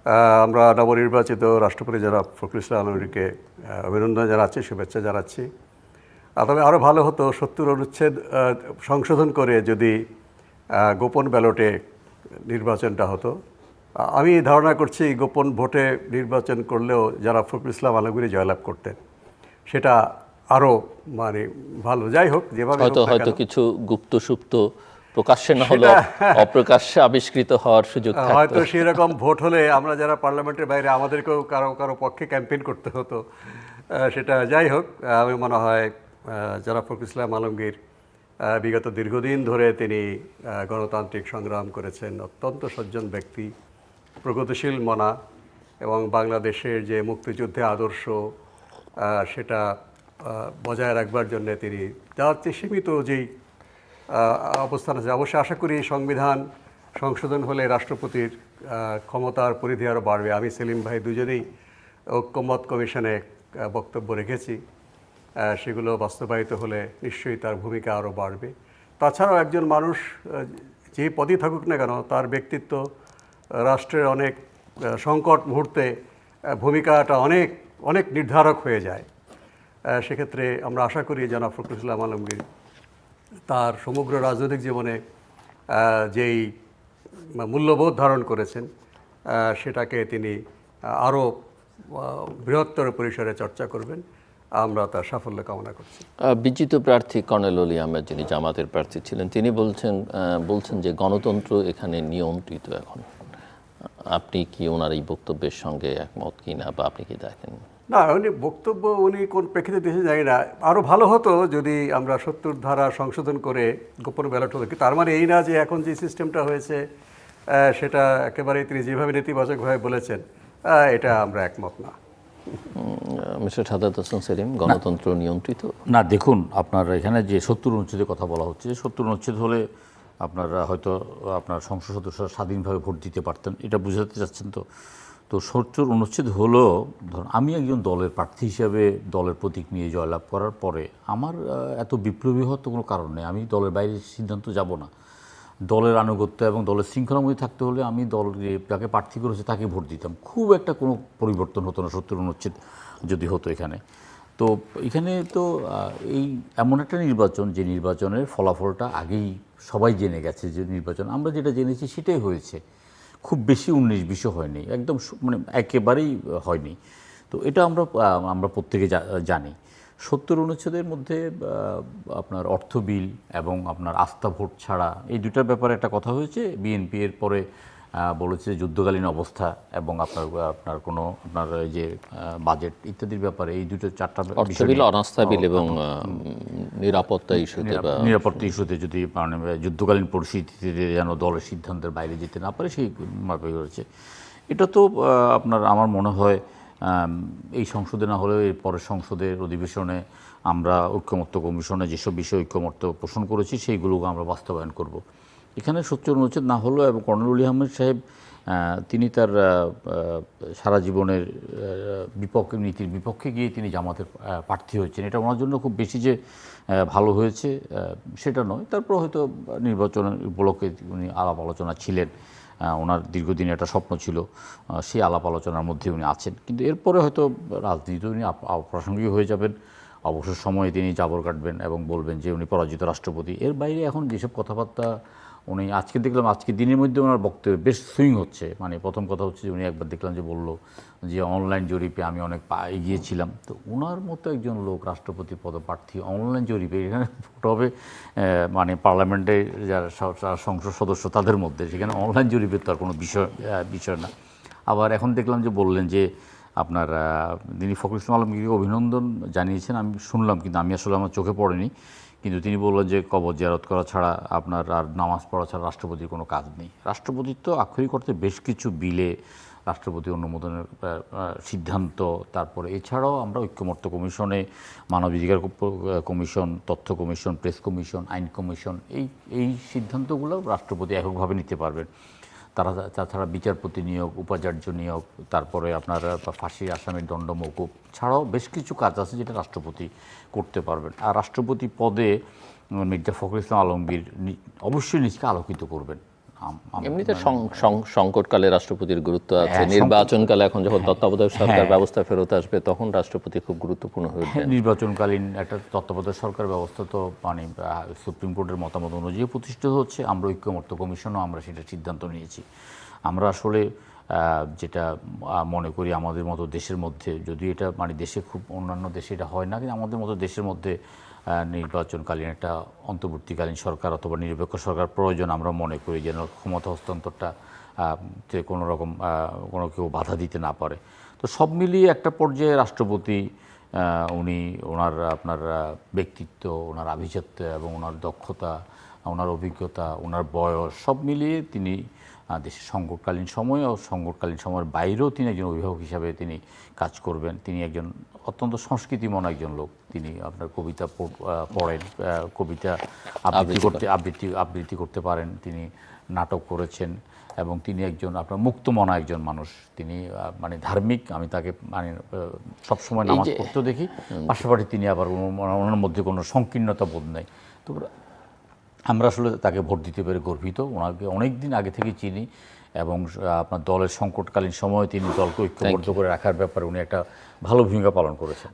আমরা নবনির্বাচিত রাষ্ট্রপতি জনাব ফখরুল ইসলাম আলমগীরকে অভিনন্দন জানাচ্ছি, শুভেচ্ছা জানাচ্ছি। তবে আরও ভালো হতো ৭০ অনুচ্ছেদ সংশোধন করে যদি গোপন ব্যালটে নির্বাচনটা হতো। আমি ধারণা করছি গোপন ভোটে নির্বাচন করলেও জনাব ফখরুল ইসলাম আলমগীর জয়লাভ করতেন, সেটা আরও মানে ভালো। যাই হোক, যেভাবে হয়তো কিছু গুপ্ত সুপ্ত প্রকাশ্যে না হলেও অপ্রকাশ্যে আবিষ্কৃত হওয়ার সুযোগ থাকতো। হয়তো সেরকম ভোট হলে আমরা যারা পার্লামেন্টের বাইরে আমাদেরকেও কারো পক্ষে ক্যাম্পেইন করতে হতো, সেটা যাই হোক। আমি মনে হয় জনাব ফখরুল ইসলাম আলমগীর বিগত দীর্ঘদিন ধরে তিনি গণতান্ত্রিক সংগ্রাম করেছেন, অত্যন্ত সজ্জন ব্যক্তি, প্রগতিশীল মনা, এবং বাংলাদেশের যে মুক্তিযুদ্ধে আদর্শ সেটা বজায় রাখবার জন্য তিনি যার সীমিত যেই অবস্থান আছে। অবশ্যই আশা করি সংবিধান সংশোধন হলে রাষ্ট্রপতির ক্ষমতার পরিধি আরও বাড়বে। আমি সেলিম ভাই দুজনেই ঐক্যমত কমিশনে বক্তব্য রেখেছি, সেগুলো বাস্তবায়িত হলে নিশ্চয়ই তার ভূমিকা আরও বাড়বে। তাছাড়াও একজন মানুষ যে পদই থাকুক না কেন, তার ব্যক্তিত্ব রাষ্ট্রের অনেক সংকট মুহূর্তে ভূমিকাটা অনেক অনেক নির্ধারক হয়ে যায়। সেক্ষেত্রে আমরা আশা করি জনাব ফখরুল ইসলাম আলমগীর তার সমগ্র রাজনৈতিক জীবনে যেই মূল্যবোধ ধারণ করেছেন সেটাকে তিনি আরও বৃহত্তর পরিসরে চর্চা করবেন। আমরা তার সাফল্য কামনা করছি। বিজিত প্রার্থী কর্নেল অলি আহমেদ, যিনি জামাতের প্রার্থী ছিলেন, তিনি বলছেন যে গণতন্ত্র এখানে নিয়ন্ত্রিত এখন। আপনি কি ওনার এই বক্তব্যের সঙ্গে একমত কিনা, বা আপনি কি দেখেন? না, উনি কোন প্রেক্ষিতে দিয়েছেন জানি না। আরও ভালো হতো যদি আমরা ৭০ ধারা সংশোধন করে গোপন ব্যালট হতো। তার মানে এই না যে এখন যে সিস্টেমটা হয়েছে সেটা একেবারে তিনি যেভাবে নেতিবাচকভাবে বলেছেন, এটা আমরা একমত না। মিস্টার সাদাত হোসেন সেলিম, গণতন্ত্র নিয়ন্ত্রিত? না, দেখুন, আপনার এখানে যে ৭০ অনুচ্ছেদের কথা বলা হচ্ছে, ৭০ অনুচ্ছেদ হলে আপনারা হয়তো আপনার সংসদ সদস্যরা স্বাধীনভাবে ভোট দিতে পারতেন, এটা বুঝাতে চাচ্ছেন। তো ৭০ অনুচ্ছেদ হলো, ধরুন আমি একজন দলের প্রার্থী হিসাবে দলের প্রতীক নিয়ে জয়লাভ করার পরে আমার এত বিপ্লবী হওয়ার তো কোনো কারণ নেই। আমি দলের বাইরে সিদ্ধান্ত যাব না। দলের আনুগত্য এবং দলের শৃঙ্খলার মধ্যে থাকতে হলে আমি দল যাকে প্রার্থী করেছে তাকে ভোট দিতাম। খুব একটা কোনো পরিবর্তন হতো না ৭০ অনুচ্ছেদ যদি হতো এখানে। তো এখানে তো এই এমন একটা নির্বাচন, যে নির্বাচনের ফলাফলটা আগেই সবাই জেনে গেছে, যে নির্বাচন আমরা যেটা জেনেছি সেটাই হয়েছে। খুব বেশি ১৯-২০ হয়নি, একদম মানে একেবারেই হয়নি। তো এটা আমরা প্রত্যেকে জানি। ৭০ অনুচ্ছেদের মধ্যে আপনার অর্থ বিল এবং আপনার আস্থা ভোট ছাড়া এই দুটার ব্যাপারে একটা কথা হয়েছে। বিএনপি এর পরে বলেছে যুদ্ধকালীন অবস্থা এবং আপনার কোনো আপনার এই যে বাজেট ইত্যাদির ব্যাপারে এই দুটো চারটা অর্থ বিল, অনাস্থা বিল এবং নিরাপত্তা ইস্যুতে যদি মানে যুদ্ধকালীন পরিস্থিতিতে যেন দলের সিদ্ধান্তের বাইরে যেতে না পারে সেই ব্যাপারে রয়েছে। এটা তো আপনার আমার মনে হয় এই সংসদে না হলেও এর পরের সংসদের অধিবেশনে আমরা ঐক্যমত্য কমিশনে যেসব বিষয়ে ঐক্যমত্য পোষণ করেছি সেইগুলোকে আমরা বাস্তবায়ন করব। এখানে ৭০ অনুচ্ছেদ না হলেও, এবং কর্নেল অলি আহমেদ সাহেব তিনি তার সারা জীবনের নীতির বিপক্ষে গিয়ে তিনি জামাতের প্রার্থী হয়েছেন। এটা ওনার জন্য খুব বেশি যে ভালো হয়েছে সেটা নয়। তারপর হয়তো নির্বাচনের উপলক্ষে উনি আলাপ আলোচনা ছিলেন, ওনার দীর্ঘদিন একটা স্বপ্ন ছিল, সেই আলাপ আলোচনার মধ্যে উনি আছেন। কিন্তু এরপরে হয়তো রাজনীতি উনি অপ্রাসঙ্গিক হয়ে যাবেন, অবসর সময়ে তিনি জাবর কাটবেন এবং বলবেন যে উনি পরাজিত রাষ্ট্রপতি। এর বাইরে এখন যেসব কথাবার্তা উনি আজকে দেখলাম, আজকে দিনের মধ্যে ওনার বক্তব্য বেশ সুইং হচ্ছে। মানে প্রথম কথা হচ্ছে যে উনি একবার দেখলাম যে বলল যে অনলাইন জরিপে আমি অনেক এগিয়েছিলাম। তো ওনার মতো একজন লোক রাষ্ট্রপতি পদপ্রার্থী অনলাইন জরিপে, এখানে ভোট হবে মানে পার্লামেন্টের যারা সংসদ সদস্য তাদের মধ্যে, সেখানে অনলাইন জরিপের তো আর কোনো বিষয় না। আবার এখন দেখলাম যে বললেন যে আপনার তিনি ফখরুল ইসলাম আলমগীরকে অভিনন্দন জানিয়েছেন, আমি শুনলাম, কিন্তু আমি আসলে আমার চোখে পড়েনি। কিন্তু তিনি বললেন যে কবর জিয়ারত করা ছাড়া আপনার আর নামাজ পড়া ছাড়া রাষ্ট্রপতির কোনো কাজ নেই। রাষ্ট্রপতির তো আক্ষরিক অর্থে বেশ কিছু বিলে রাষ্ট্রপতি অনুমোদনের সিদ্ধান্ত, তারপরে এছাড়াও আমরা ঐক্যমত্য কমিশনে, মানবাধিকার কমিশন, তথ্য কমিশন, প্রেস কমিশন, আইন কমিশন, এই সিদ্ধান্তগুলো রাষ্ট্রপতি এককভাবে নিতে পারবেন। তাছাড়া বিচারপতি নিয়োগ, উপাচার্য নিয়োগ, তারপরে আপনার ফাঁসি আসামির দণ্ড মওকুফ ছাড়াও বেশ কিছু কাজ আছে যেটা রাষ্ট্রপতি করতে পারবেন। আর রাষ্ট্রপতি পদে মির্জা ফখরুল ইসলাম আলমগীর অবশ্যই নিজকে আলোকিত করবেন। এমনিতে সংকটকালে রাষ্ট্রপতির গুরুত্ব আছে, হ্যাঁ, নির্বাচনকালে এখন যখন তত্ত্বাবধায়ক সরকার ব্যবস্থা ফেরত আসবে তখন রাষ্ট্রপতি খুব গুরুত্বপূর্ণ হয়ে উঠবেন। নির্বাচনকালীন একটা তত্ত্বাবধায়ক সরকার ব্যবস্থা তো মানে সুপ্রিম কোর্টের মতামত অনুযায়ী প্রতিষ্ঠিত হচ্ছে। আমরা ঐক্যমত্য কমিশনও আমরা সেটা সিদ্ধান্ত নিয়েছি। আমরা আসলে যেটা মনে করি আমাদের মতো দেশের মধ্যে, যদি এটা মানে দেশে খুব অন্যান্য দেশে এটা হয় না, কিন্তু আমাদের মতো দেশের মধ্যে নির্বাচনকালীন একটা অন্তর্বর্তীকালীন সরকার অথবা নিরপেক্ষ সরকার প্রয়োজন। আমরা মনে করি যেন ক্ষমতা হস্তান্তরটা কোনো রকম কোনো কেউ বাধা দিতে না পারে। তো সব মিলিয়ে একটা পর্যায়ে রাষ্ট্রপতি উনি ওনার আপনার ব্যক্তিত্ব, ওনার আভিজাত্য এবং ওনার দক্ষতা, ওনার অভিজ্ঞতা, ওনার বয়স সব মিলিয়ে তিনি দেশের সংকটকালীন সময় ও সংকটকালীন সময়ের বাইরেও তিনি একজন অভিভাবক হিসাবে তিনি কাজ করবেন। তিনি একজন অত্যন্ত সংস্কৃতিমন একজন লোক। তিনি আপনার কবিতা পড়েন, কবিতা আবৃত্তি করতে পারেন, তিনি নাটক করেছেন এবং তিনি একজন আপনার মুক্তমনা একজন মানুষ। তিনি মানে ধার্মিক, আমি তাকে মানে সবসময় নামাজ পড়তেও দেখি, পাশাপাশি তিনি আবার ওনার মধ্যে কোনো সংকীর্ণতা বোধ নেই। তো আমরা আসলে তাকে ভোট দিতে পেরে গর্বিত। ওনাকে অনেক দিন আগে থেকে চিনি এবং আপনার দলের সংকটকালীন সময়ে তিনি দলকে ঐক্যবদ্ধ করে রাখার ব্যাপারে উনি একটা ভালো ভূমিকা পালন করেছেন।